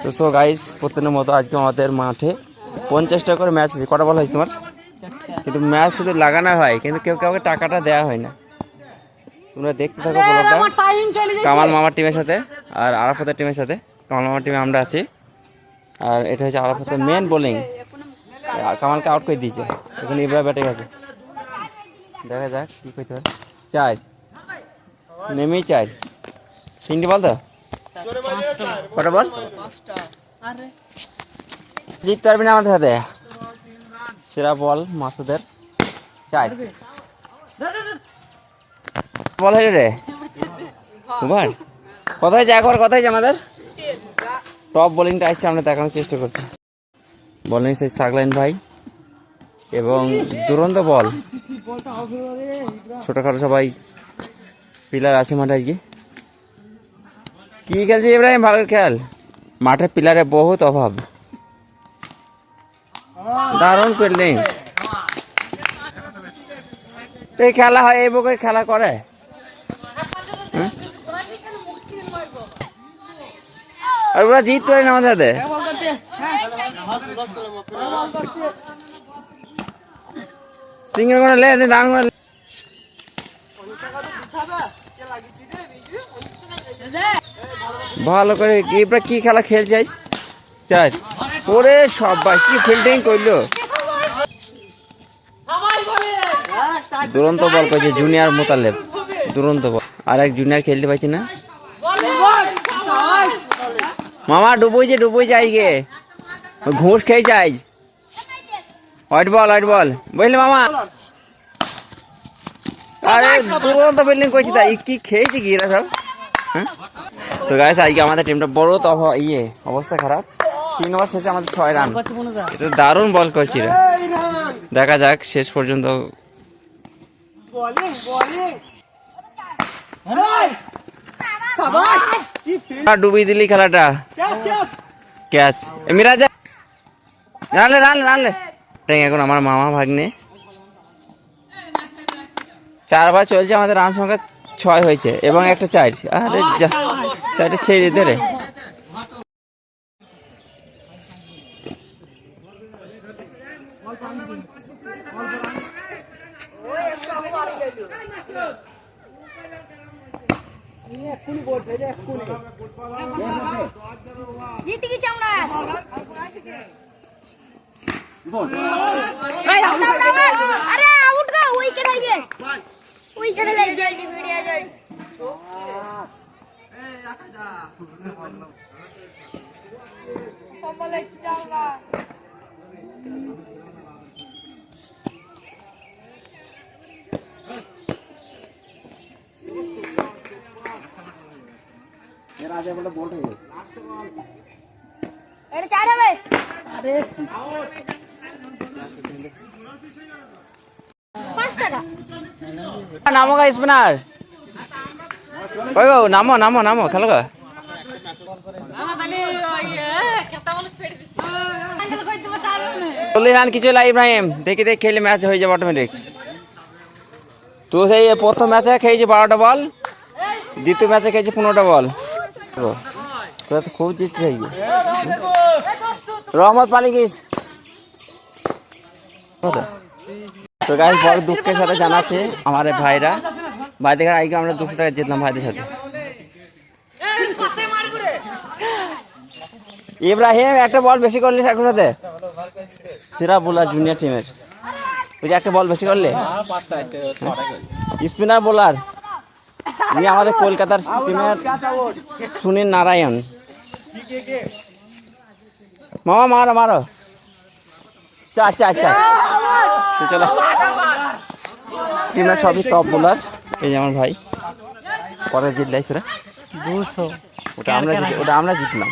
তো so guys, প্রতিদিনের মতো আজকে আমাদের মাঠে 50টা করে ম্যাচ আছে। কটা বল হয়েছে তোমার? কিন্তু ম্যাচ শুধু লাগানো হয়, কিন্তু কেউ কাউকে টাকাটা দেওয়া হয় না। তোমরা দেখতে থাকো ব্লগটা কামাল মামার টিমের সাথে আর আরাফাতের টিমের সাথে। কামাল মামার টিমে আমরা আছি, আর এটা হচ্ছে আরাফাতের মেন বোলিং। কামালকে আউট করে দিয়েছে, এখন ইব্রাহিম ব্যাটে গেছে। দেখা যাক কী করতে হয়। 4 নেমেই 4 3টি বল তো। কটা বল? জিততে পারবি না আমাদের সাথে। সেরা বল মাসুদের 4 বল হয়ে রে। ওভার কথা হয়েছে, একবার কথা হয়েছে আমাদের। টপ বোলিংটা আসছে, আমরা দেখানোর চেষ্টা করছি। বোলিং সেই সাগলাইন ভাই এবং দুরন্ত বল। ছোটখাটো সবাই প্লেয়ার আছে মাঠে আজকে। কি খেলছে ইব্রাহিম? ভালো খেল। মাঠে প্লেয়ারের বহুত অভাব। দারুণ ফিল্ডিং। এই খেলা হয়, এই বুকে খেলা করে। আর ওরা জিততে পারে না আমাদের হাতে। সিঙ্গেল করে লে, রান করে। ভালো করে কি খেলা খেলছে চাই ওরে সবাই কি ফিল্ডিং করলো। দুরন্ত বল করেছে জুনিয়র মোতালেব। দুরন্ত বল। আর এক জুনিয়র খেলতে পারছি না। মামা ডুবুইছে আজকে, ঘুষ খেয়ে যাই। হোয়াইট বল বুঝলি মামা। আরে দুরন্ত ফিল্ডিং করছি, তাই কি খেয়েছি কি এরা সব। হ্যাঁ তো গাইস, আজকে আমাদের টিমটা বড় তো অবস্থা খারাপ। 3 ওভার শেষে আমাদের 6 রান। এটা দারুণ বল করছি রে। দেখা যাক শেষ পর্যন্ত। ডুবিয়ে দিলি খেলাটা। ক্যাচ মিরাজ। রানলে এখন আমার মামা ভাগ্নে 4 বার চলছে। আমাদের রান সংখ্যা 6 হয়েছে এবং একটা 4। আরে যা 4টে ছেড়ে দে রে। জিতে গেছি আমরা। আরে আউট গো, উইকেট হয়ে গেল। উইকেট হলে জলদি ভিডিও জলদি। কমলে যাওগা। मेरा आगे बोल रही है। এটা 4 হবে। আরে 5 টাকা नामो का स्पिनर। ओए गो नामो खेलो का। রান কিছু লাই ইব্রাহিম দেখি খেলে ম্যাচ হয়ে যাবে অটোমেটিক। তো সেই প্রথম ম্যাচে খেয়েছি 12টা বল, দ্বিতীয় ম্যাচে খেয়েছি 15টা বল। খুব জিতছে রহমত পালিকিস। তো গাইস, বড় দুঃখের সাথে জানাচ্ছে আমার ভাইরা ভাইদের আজকে আমরা 200 টাকা জিতলাম ভাইদের সাথে। ইব্রাহিম একটা বল বেশি করলি এখন সাথে। সেরা বোলার জুনিয়র টিমের, ওই যে একটা বল বেশি করলে। স্পিনার বোলার উনি আমাদের কলকাতার টিমের সুনীল নারায়ণ। মামা মারো চার। তো চলো, টিমের সবই টপ বোলার। এই যে আমার ভাই পরে জিতলাই তোরা 200। ওটা আমরা জিতলাম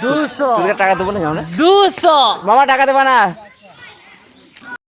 200 টাকা দেবো না আমরা। 200 মামা টাকা দেবা না।